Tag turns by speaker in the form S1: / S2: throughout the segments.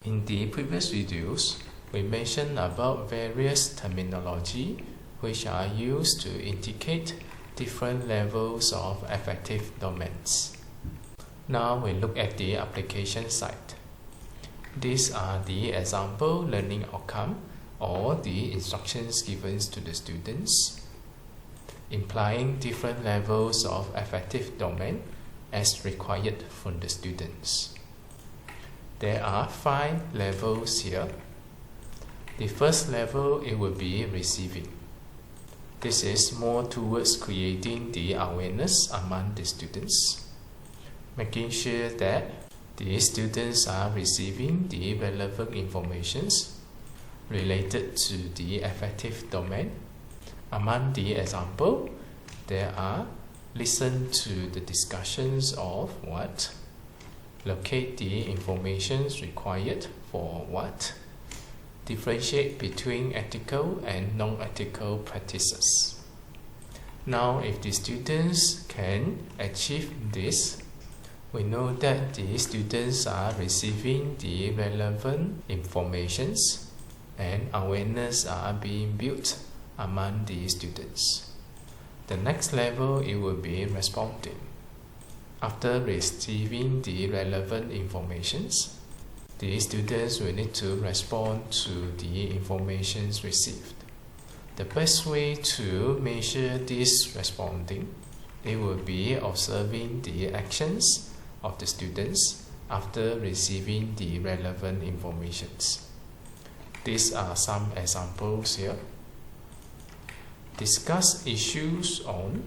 S1: In the previous videos, we mentioned about various terminology which are used to indicate different levels of affective domains. Now we look at the application side. These are the example learning outcome or the instructions given to the students, implying different levels of affective domain as required from the students. There are 5 levels here. The first level, it will be receiving. This is more towards creating the awareness among the students, making sure that the students are receiving the relevant informations related to the affective domain. Among the example, there are listen to the discussions of what, locate the information required for what, differentiate between ethical and non-ethical practices. Now, if the students can achieve this, we know that the students are receiving the relevant informations and awareness are being built among the students. The next level, it will be responding. After receiving the relevant informations, the students will need to respond to the information received. The best way to measure this responding, it will be observing the actions of the students after receiving the relevant informations. These are some examples here. Discuss issues on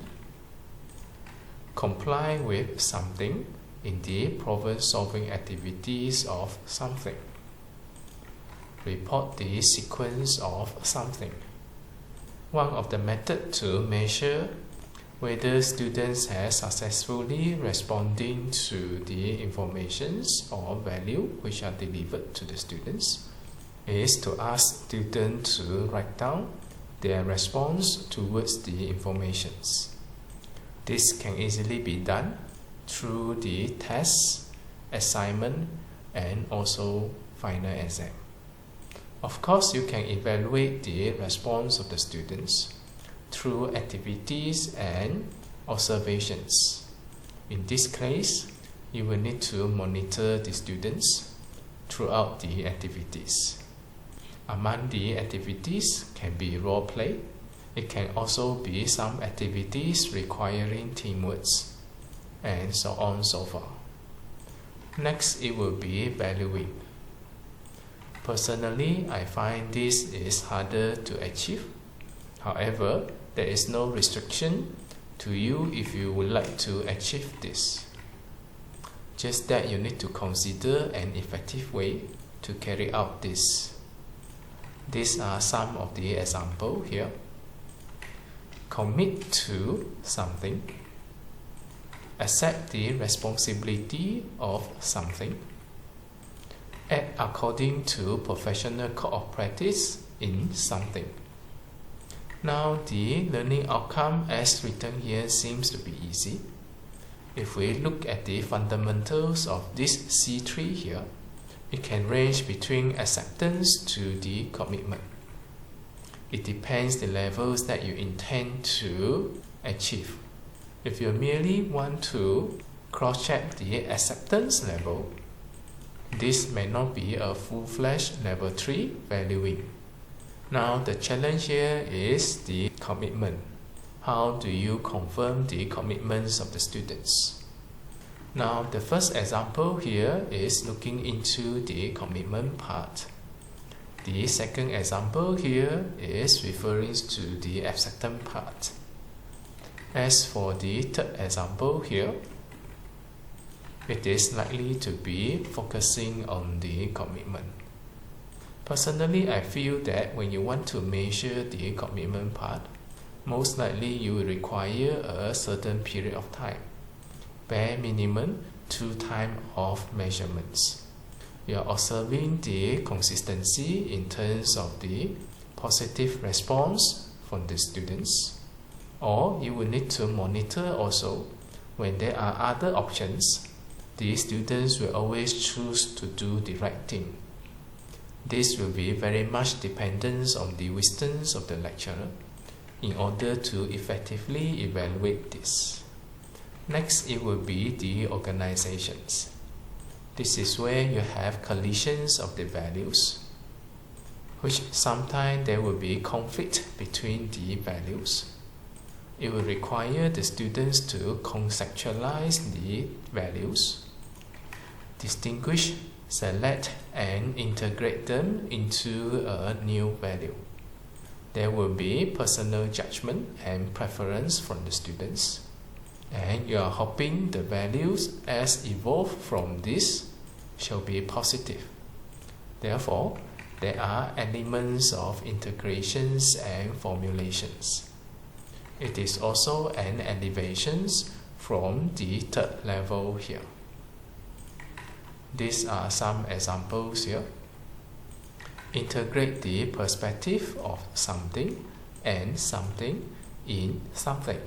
S1: comply with something in the problem-solving activities of something. Report the sequence of something. One of the methods to measure whether students have successfully responding to the informations or value which are delivered to the students is to ask students to write down their response towards the informations. This can easily be done through the tests, assignment, and also final exam. Of course, you can evaluate the response of the students through activities and observations. In this case, you will need to monitor the students throughout the activities. Among the activities can be role play. It can also be some activities requiring teamwork, and so on and so forth. Next, it will be valuing. Personally, I find this is harder to achieve. However, there is no restriction to you if you would like to achieve this. Just that you need to consider an effective way to carry out this. These are some of the examples here. Commit to something. Accept the responsibility of something. Act according to professional code of practice in something. Now, the learning outcome as written here seems to be easy. If we look at the fundamentals of this C3 here, it can range between acceptance to the commitment. It depends the levels that you intend to achieve. If you merely want to cross-check the acceptance level, this may not be a full-fledged level 3 valuing. Now the challenge here is the commitment. How do you confirm the commitments of the students? Now the first example here is looking into the commitment part. The second example here is referring to the acceptance part. As for the third example here, it is likely to be focusing on the commitment. Personally, I feel that when you want to measure the commitment part, most likely you will require a certain period of time, bare minimum 2 times of measurements. You are observing the consistency in terms of the positive response from the students, or you will need to monitor also when there are other options. The students will always choose to do the right thing This will be very much dependent on the wisdom of the lecturer in order to effectively evaluate this. Next, it will be the organizations. This is where you have collisions of the values, which sometimes there will be conflict between the values. It will require the students to conceptualize the values, distinguish, select, and integrate them into a new value. There will be personal judgment and preference from the students, and you are hoping the values as evolved from this shall be positive. Therefore, there are elements of integrations and formulations. It is also an elevation from the third level here. These are some examples here. Integrate the perspective of something and something in something.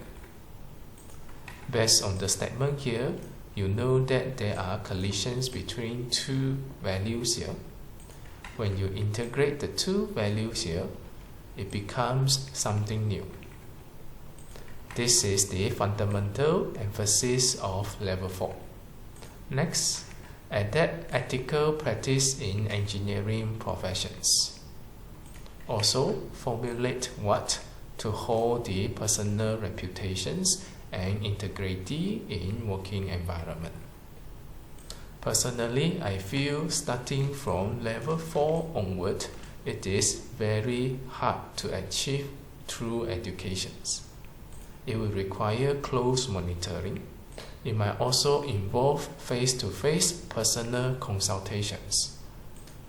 S1: Based on the statement here, you know that there are collisions between two values here. When you integrate the two values here, it becomes something new. This is the fundamental emphasis of level 4. Next, adapt ethical practice in engineering professions. Also, formulate what to hold the personal reputations and integrity in working environment. Personally, I feel starting from level 4 onward, it is very hard to achieve through educations. It will require close monitoring. It might also involve face-to-face personal consultations.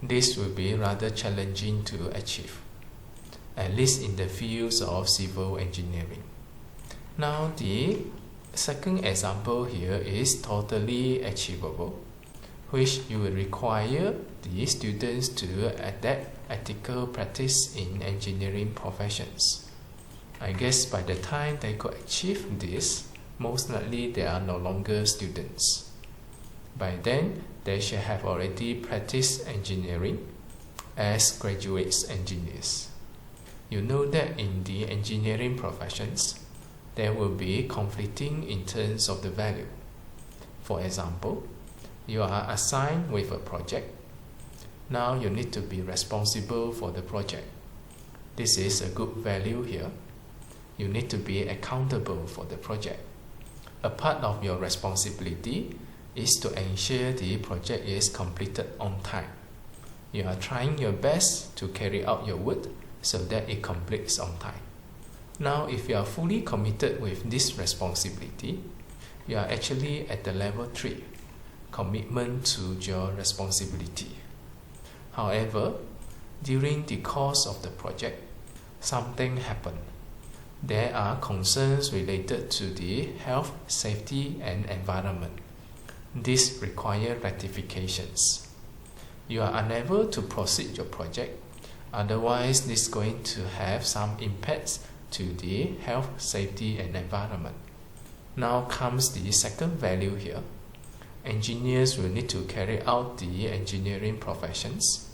S1: This will be rather challenging to achieve, at least in the fields of civil engineering. Now, the second example here is totally achievable, which you will require the students to adapt ethical practice in engineering professions. I guess by the time they could achieve this, most likely they are no longer students. By then, they should have already practiced engineering as graduate engineers. You know that in the engineering professions, there will be conflicting in terms of the value. For example, you are assigned with a project. Now you need to be responsible for the project. This is a good value here. You need to be accountable for the project. A part of your responsibility is to ensure the project is completed on time. You are trying your best to carry out your work so that it completes on time. Now, if you are fully committed with this responsibility, you are actually at the level 3, commitment to your responsibility. However, during the course of the project, something happened. There are concerns related to the health, safety, and environment. This requires rectifications. You are unable to proceed your project, otherwise this is going to have some impacts to the health, safety, and environment. Now comes the second value here. Engineers will need to carry out the engineering professions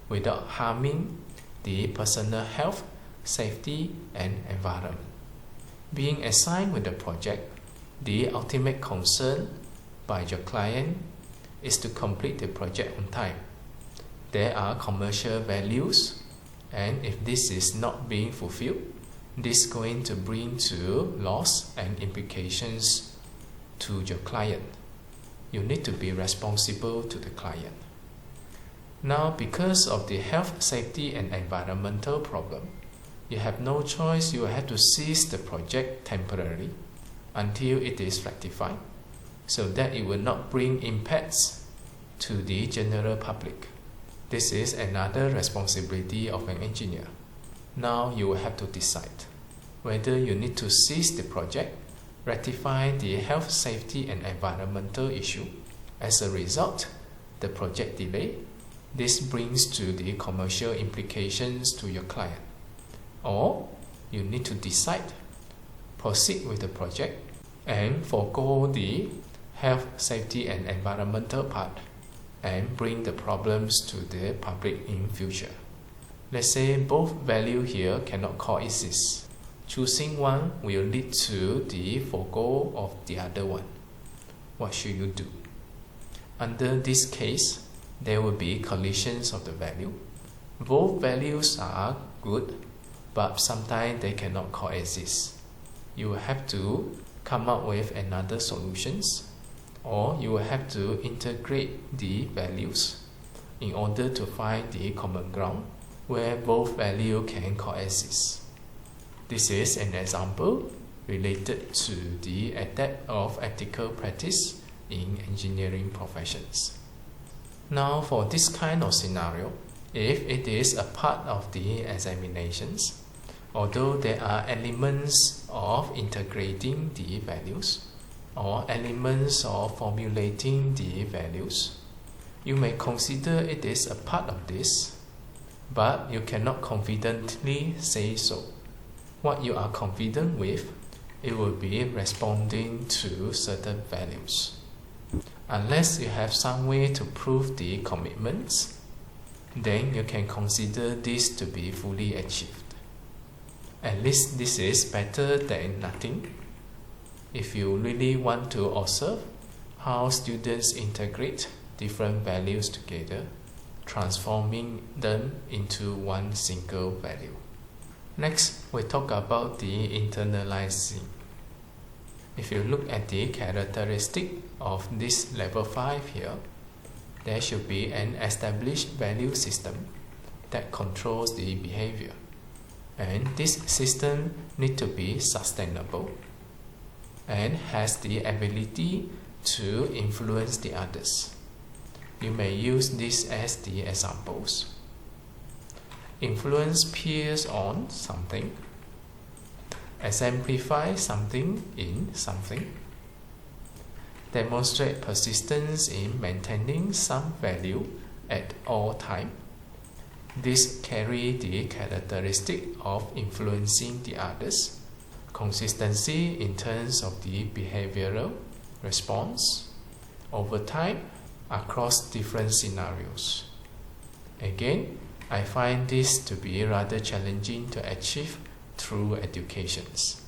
S1: without harming the personal health, safety, and environment. Being assigned with the project, the ultimate concern by your client is to complete the project on time. There are commercial values, and if this is not being fulfilled, this is going to bring to loss and implications to your client. You need to be responsible to the client. Now, because of the health, safety, and environmental problem, you have no choice. You have to cease the project temporarily until it is rectified, so that it will not bring impacts to the general public. This is another responsibility of an engineer. Now you will have to decide whether you need to cease the project, rectify the health, safety, and environmental issue. As a result, the project delay. This brings to the commercial implications to your client. Or you need to decide, proceed with the project and forego the health, safety, and environmental part and bring the problems to the public in future. Let's say both values here cannot coexist. Choosing one will lead to the forego of the other one. What should you do? Under this case, there will be collisions of the value. Both values are good, but sometimes they cannot coexist. You will have to come up with another solutions, or you will have to integrate the values in order to find the common ground where both values can coexist. This is an example related to the adapt of ethical practice in engineering professions. Now for this kind of scenario, if it is a part of the examinations, although there are elements of integrating the values or elements of formulating the values, you may consider it is a part of this, but you cannot confidently say so. What you are confident with, it will be responding to certain values. Unless you have some way to prove the commitments, then you can consider this to be fully achieved. At least this is better than nothing. If you really want to observe how students integrate different values together, transforming them into one single value. Next, we talk about the internalizing. If you look at the characteristic of this level 5 here, there should be an established value system that controls the behavior. And this system needs to be sustainable and has the ability to influence the others. You may use this as the examples. Influence peers on something. Exemplify something in something. Demonstrate persistence in maintaining some value at all times. This carries the characteristic of influencing the others. Consistency in terms of the behavioral response over time across different scenarios. Again, I find this to be rather challenging to achieve through educations.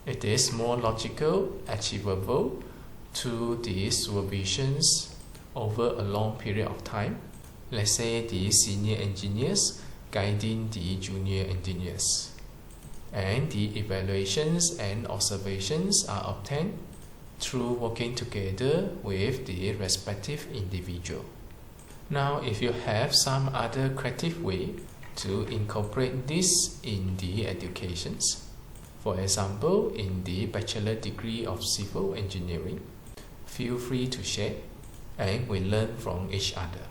S1: It is more logical, achievable to the supervisions over a long period of time. Let's say the senior engineers guiding the junior engineers. And the evaluations and observations are obtained through working together with the respective individual. Now, if you have some other creative way to incorporate this in the educations, for example, in the bachelor degree of civil engineering, feel free to share and we learn from each other.